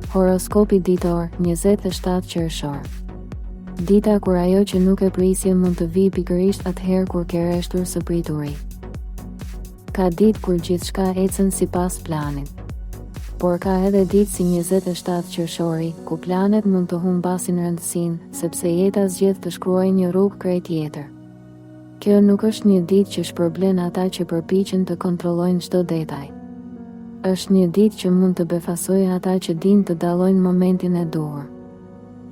Horoskopi ditor, 27 qershor. Dita kur ajo që nuk e prisje mund të vijë pikërisht atëherë kur ke rreshtur së prituri. Ka ditë kur gjithçka ecën sipas planit. Por ka edhe ditë si 27 qershori, ku planet mund të humbasin rëndësinë, sepse jeta zgjedh të shkruajë një rrugë krejt tjetër. Kjo nuk është një ditë që shpërblen ata që përpiqen të kontrollojnë çdo detaj. Është një ditë që mund të befasojë ata që dinë të dallojnë momentin e duhur.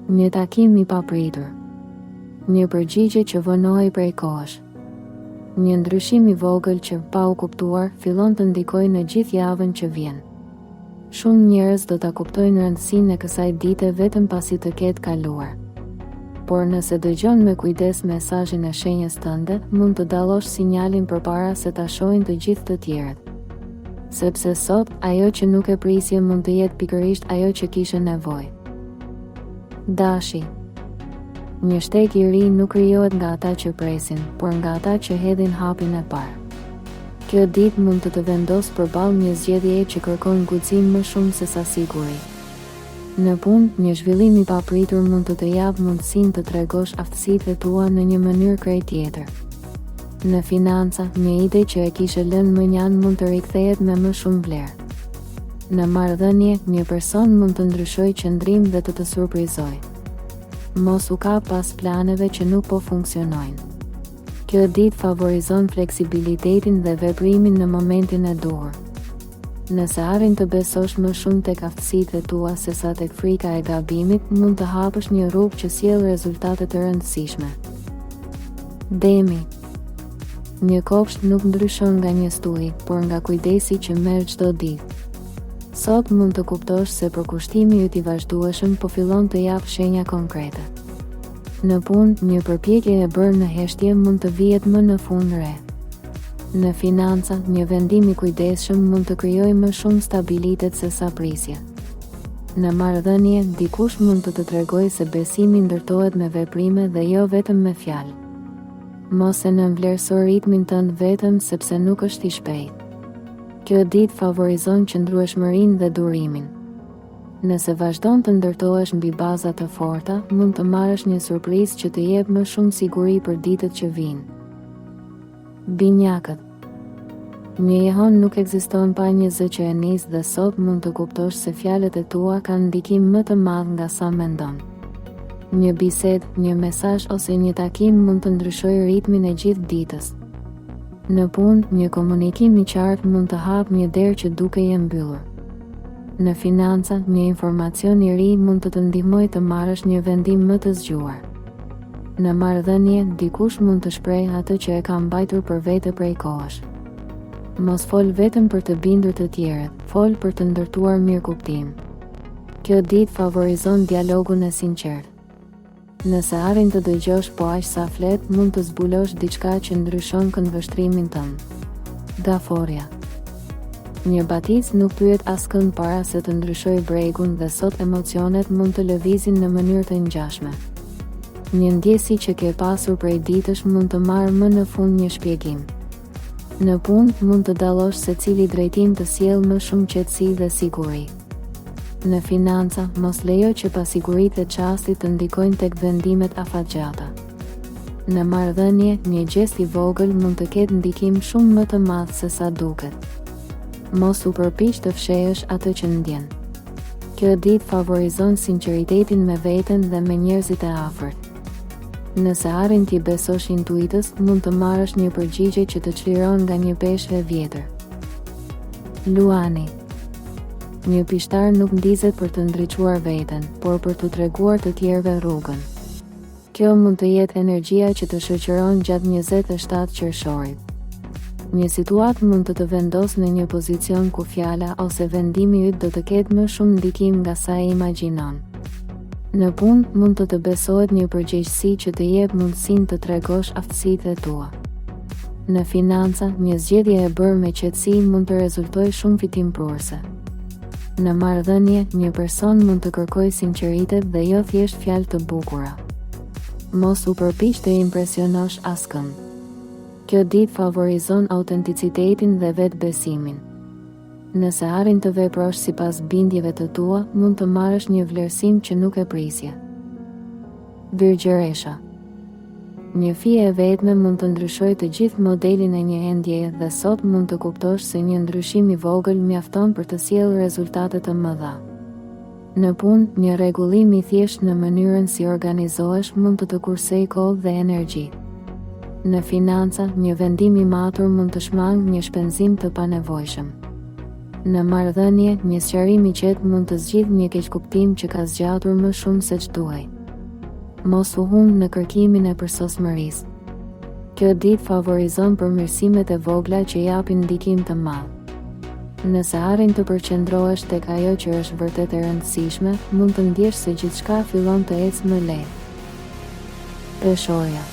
Një takim i papritur. Një përgjigje që vonohej prej kohësh. Një ndryshim i vogël që, pa u kuptuar, fillon të ndikojë në gjithë javën që vjen. Shumë njerëz do ta kuptojnë rëndësinë e kësaj dite vetëm pasi të ketë kaluar. Por nëse dëgjon me kujdes mesazhin e shenjës tënde, mund të dallosh sinjalin përpara se ta shohin të gjithë të tjerët. Sepse sot, ajo që nuk e prisje mund të jetë pikërisht ajo që kishe nevojë. Dashi. Një shtek i ri nuk krijohet nga ata që presin, por nga ata që hedhin hapin e parë. Kjo ditë mund të vendosë përballë një zgjedhjeje që kërkon guxim më shumë se sa siguri. Në punë, një zhvillim i papritur mund të japë mundësinë të tregosh aftësitë tua në një mënyrë krejt tjetër. Në financa, një ide që e kishe lënë më njanë mund të rikthehet me më shumë vlerë. Në marrëdhënie, një person mund të ndryshojë qëndrim dhe të surprizojë. Mos u kap pas planeve që nuk po funksionojnë. Kjo ditë favorizon fleksibilitetin dhe veprimin në momentin e duhur. Nëse arrin të besosh më shumë tek aftësitë tua se sa tek frika e gabimit, mund të hapësh një rrugë që sjell rezultate të rëndësishme. Demi. Një kopsht nuk ndryshon nga një stuhi, por nga kujdesi që merr çdo ditë. Sot mund të kuptosh se përkushtimi yt i vazhdueshëm po fillon të jap shenja konkrete. Në punë, një përpjekje e bërë në heshtje mund të vihet më në fund re. Në financa, një vendim i kujdesshëm mund të krijojë më shumë stabilitet se sa prisje. Në marrëdhënie, dikush mund të tregojë se besimi ndërtohet me veprime dhe jo vetëm me fjalë. Mos e nënvlerëso ritmin tënd vetëm sepse nuk është i shpejtë. Kjo ditë favorizon qëndrueshmërinë dhe durimin. Nëse vazhdon të ndërtohesh mbi baza të forta, mund të marrësh një surprizë që të jep më shumë siguri për ditët që vijnë. Binjakët. Një jehon nuk ekziston pa një zë që e nis dhe sot mund të kuptosh se fjalët e tua kanë ndikim më të madh nga sa mendon. Një bisedë, një mesazh ose një takim mund të ndryshojë ritmin e gjithë ditës. Në punë, një komunikim i qartë mund të hapë një derë që dukej e mbyllur. Në financa, një informacion i ri mund të ndihmojë të marrësh një vendim më të zgjuar. Në marrëdhënie, dikush mund të shprehë atë që e ka mbajtur për vete prej kohësh. Mos fol vetëm për të bindur të tjerët, fol për të ndërtuar mirëkuptim. Kjo ditë favorizon dialogun e sinqertë. Nëse arrin të dëgjosh po aq sa flet, mund të zbulosh diçka që ndryshon këndvështrimin tënd. Daforia. Një batic nuk pyet askënd para se të ndryshojë bregun dhe sot emocionet mund të lëvizin në mënyrë të ngjashme. Një ndjesi që ke pasur prej ditësh mund të marrë më në fund një shpjegim. Në punë, mund të dallosh se cili drejtim të sjellë më shumë qetësi dhe siguri. Në financa, mos lejo që pasiguritë e çastit të ndikojnë tek vendimet afatgjata. Në marrëdhënie, një gest i vogël mund të ketë ndikim shumë më të madh se sa duket. Mos u përpiq të fshehësh atë që ndjen. Kjo ditë favorizon sinqeritetin me veten dhe me njerëzit e afërt. Nëse arrin t'i besosh intuitës, mund të marrësh një përgjigje që të çliron nga një peshë e vjetër. Luani. Një pishtar nuk ndizet për të ndriçuar veten, por për t'u treguar të tjerëve rrugën. Kjo mund të jetë energjia që të shoqëron gjatë 27 qershorit. Një situatë mund të vendosë në një pozicion ku fjala ose vendimi yt do të ketë më shumë ndikim nga sa e imagjinon. Në punë, mund të besohet një përgjegjësi që të jep mundësinë të tregosh aftësitë e tua. Në financa, një zgjedhje e bërë me qetësi mund të rezultojë shumë fitimpruese. Në marrëdhënie, një person mund të kërkojë sinqeritet dhe jo thjesht fjalë të bukura. Mos u përpiq të impresionosh askënd. Kjo ditë favorizon autenticitetin dhe vetbesimin. Nëse arrin të veprosh sipas bindjeve të tua, mund të marrësh një vlerësim që nuk e prisje. Virgjëresha. Një fije e vetme mund të ndryshojë të gjithë modelin e një endjeje dhe sot mund të kuptosh se një ndryshim i vogël mjafton për të sjellë rezultate të mëdha. Në punë, një rregullim i thjeshtë në mënyrën si organizohesh mund të kursejë kohë dhe energji. Në financa, një vendim i matur mund të shmangë një shpenzim të panevojshëm. Në marrëdhënie, një sqarim i qetë mund të zgjidhë një keqkuptim që ka zgjatur më shumë se ç'duhej. Mos u humb në kërkimin e përsosmërisë. Kjo ditë favorizon përmirësimet e vogla që japin ndikim të madh. Nëse arrin të përqendrohesh tek ajo që është vërtet e rëndësishme, mund të ndjesh se gjithçka fillon të ecë më lehtë. Peshorja.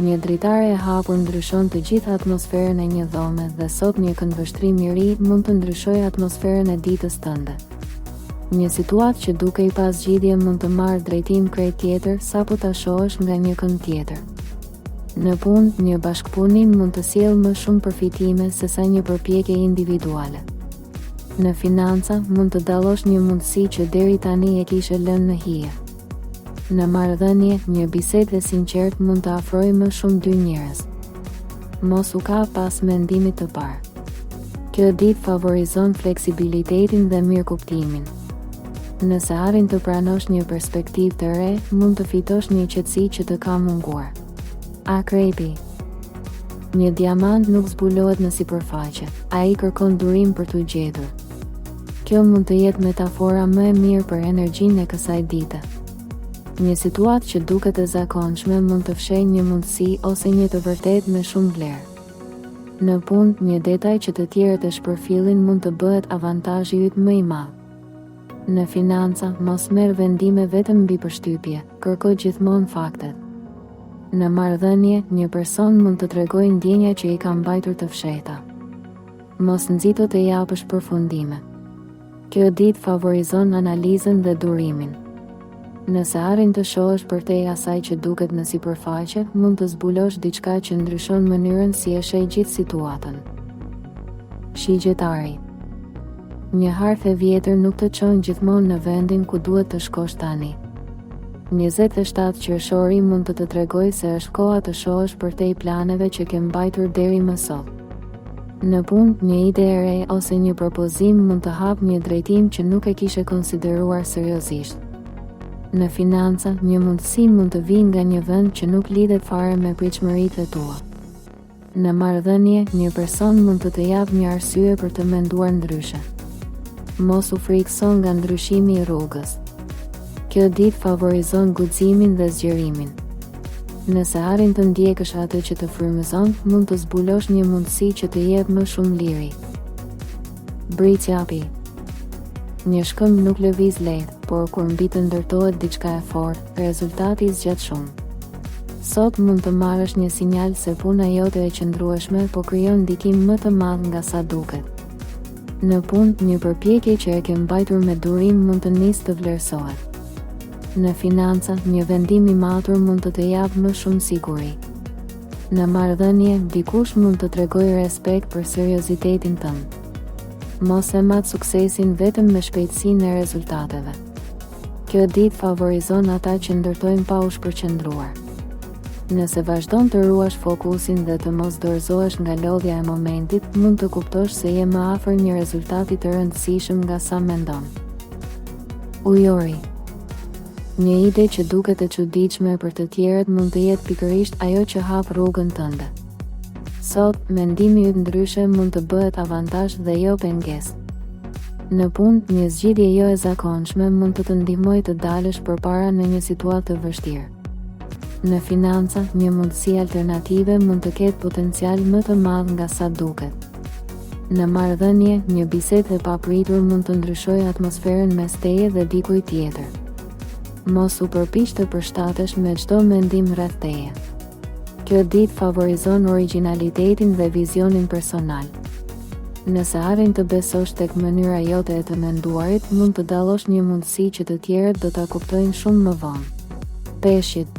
Një dritare e hapur ndryshon të gjithë atmosferën e një dhome dhe sot një këndvështrim i ri mund të ndryshojë atmosferën e ditës tënde. Një situatë që duke i pas zgjidhje mund të marrë drejtim krejt tjetër sapo ta shohësh nga një kënd tjetër. Në punë, një bashkëpunim mund të sjellë më shumë përfitime sesa një përpjekje individuale. Në financa, mund të dallosh një mundësi që deri tani e kishe lënë në hije. Në marrëdhënie, një bisedë e sinqertë mund të afrojë më shumë dy njerëz. Mos u ka pas mendimit të parë. Kjo ditë favorizon fleksibilitetin dhe mirëkuptimin. Nëse arrin të pranosh një perspektivë të re, mund të fitosh një qetësi që të ka munguar. Akrepi. Një diamant nuk zbulohet në sipërfaqe, ai kërkon durim për t'u gjetur. Kjo mund të jetë metafora më e mirë për energjinë e kësaj dite. Një situatë që duket e zakonshme mund të fshejë një mundësi ose një të vërtetë me shumë vlerë. Në punë, një detaj që të tjerët e shpërfillin mund të bëhet avantazhi yt më i madh. Në financa, mos merr vendime vetëm mbi përshtypje, kërko gjithmonë faktet. Në marrëdhënie, një person mund të tregojë ndjenja që i ka mbajtur të fshehta. Mos nxito të japësh përfundime. Kjo ditë favorizon analizën dhe durimin. Nëse arrin të shohësh përtej asaj që duket në sipërfaqe, mund të zbulosh diçka që ndryshon mënyrën si e sheh gjithë situatën. Shigjetari. Një harth e vjetër nuk të çon gjithmonë në vendin ku duhet të shkosh tani. 27 qershori mund të tregojë se është koha të shohësh përtej planeve që ke mbajtur deri më sot. Në punë, një ide e re ose një propozim mund të hapë një drejtim që nuk e kishe konsideruar seriozisht. Në financa, një mundësi mund të vijë nga një vend që nuk lidhet fare me pritshmëritë tua. Në marrëdhënie, një person mund të japë një arsye për të menduar ndryshe. Mos u frikëson nga ndryshimi i rrugës. Kjo ditë favorizon guximin dhe zgjerimin. Nëse arrin të ndjekësh atë që të frymëzon, mund të zbulosh një mundësi që të jep më shumë liri. Britsjapi. Një shkëmb nuk lëviz lehtë, por kur mbi të ndërtohet diçka e fortë, rezultati zgjat shumë. Sot mund të marrësh një sinjal se puna jote e qëndrueshme po krijon ndikim më të madh nga sa duket. Në punë, një përpjekje që e ke mbajtur me durim mund të nisë të vlerësohet. Në financa, një vendim i matur mund të japë më shumë siguri. Në marrëdhënie, dikush mund të tregojë respekt për seriozitetin tënd. Mos e mat suksesin vetëm me shpejtësinë e rezultateve. Kjo ditë favorizon ata që ndërtojnë pa u shpërqendruar. Nëse vazhdon të ruash fokusin dhe të mos dorëzohesh nga lodhja e momentit, mund të kuptosh se je më afër një rezultati të rëndësishëm nga sa mendon. Ujori. Një ide që duket e çuditshme për të tjerët mund të jetë pikërisht ajo që hap rrugën tënde. Sot, mendimi yt ndryshe mund të bëhet avantazh dhe jo pengesë. Në punë, një zgjidhje jo e zakonshme mund të ndihmojë të dalësh përpara në një situatë të vështirë. Në financa, një mundësi alternative mund të ketë potencial më të madh nga sa duket. Në marrëdhënie, një bisedë e papritur mund të ndryshojë atmosferën mes teje dhe dikujt tjetër. Mos u përpiq të përshtatesh me çdo mendim rreth teje. Kjo ditë favorizon origjinalitetin dhe vizionin personal. Nëse arrin të besosh tek mënyra jote e të menduarit, mund të dallosh një mundësi që të tjerët do ta kuptojnë shumë më vonë. Peshqit.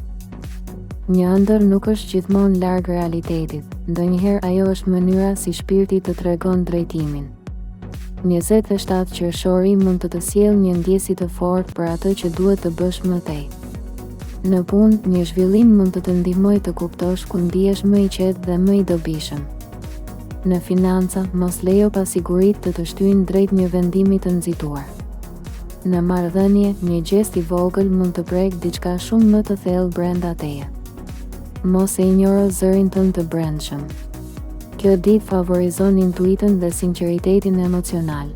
Një ëndër nuk është gjithmonë larg realitetit, ndonjëherë ajo është mënyra si shpirti të tregon drejtimin. 27 qershori mund të sjellë një ndjesi të fortë për atë që duhet të bësh më tej. Në punë, një zhvillim mund të të ndihmojë të kuptosh ku ndihesh më i qetë dhe më i dobishëm. Në financa, mos lejo pasiguritë të të shtyjnë drejt një vendimi të nxituar. Në marrëdhënie, një gest i vogël mund të prek diçka shumë më të thellë brenda teje. Mos e injoro zërin tënd të brendshëm. Kjo ditë favorizon intuitën dhe sinqeritetin emocional.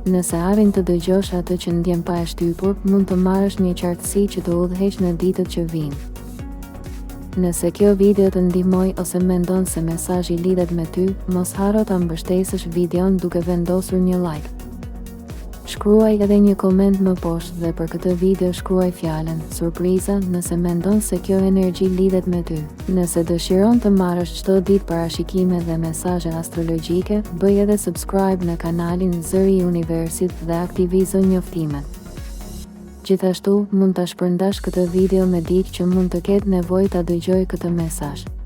Nëse arrin të dëgjosh atë që ndjen pa e shtypur, mund të marrësh një qartësi që të udhëheq në ditët që vijnë. Nëse kjo video të ndihmoi ose mendon se mesazhi lidhet me ty, mos harro ta mbështesësh videon duke vendosur një like. Shkruaj edhe një koment më poshtë dhe për këtë video shkruaj fjalën surpriza nëse mendon se kjo energji lidhet me ty. Nëse dëshiron të marrësh çdo ditë parashikime dhe mesazhe astrologjike, bëj edhe subscribe në kanalin Zëri i Universit dhe aktivizo njoftimet. Gjithashtu, mund ta shpërndash këtë video me dikë që mund të ketë nevojë ta dëgjojë këtë mesazh.